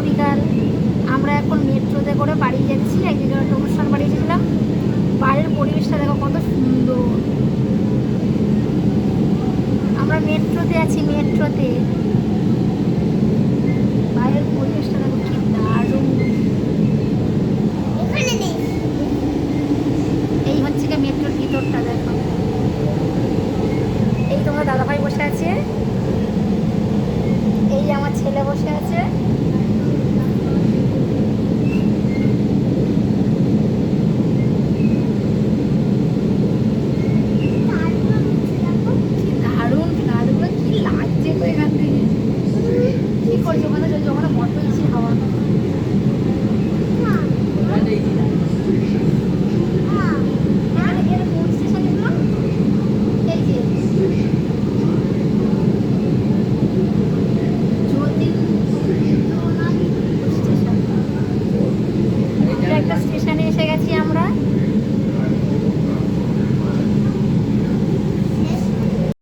বিকাল। আমরা এখন মেট্রোতে করে বাড়ি যাচ্ছি। একদিকে একটা অনুষ্ঠান বাড়ি এসেছিলাম। বাইরের পরিবেশটা দেখো কত সুন্দর। আমরা মেট্রোতে আছি, মেট্রোতে। বাইরের পরিবেশটা দেখো কি দারুণ। এই হচ্ছে কি মেট্রোর ভিতরটা দেখো। এই তোমার দাদাভাই বসে আছে, এই আমার ছেলে বসে আছে। কি দারুণ ফ্ল্যাটগুলো, কি লাগছে তো এখান থেকে। কি করছো ওখানে, ওখানে বড্ড বেশি হাওয়া। এখানে এর কোন স্টেশন এগুলো? এই যে যতীন্দ্রনাথ স্টেশন। আমরা একটা স্টেশনে এসে গেছি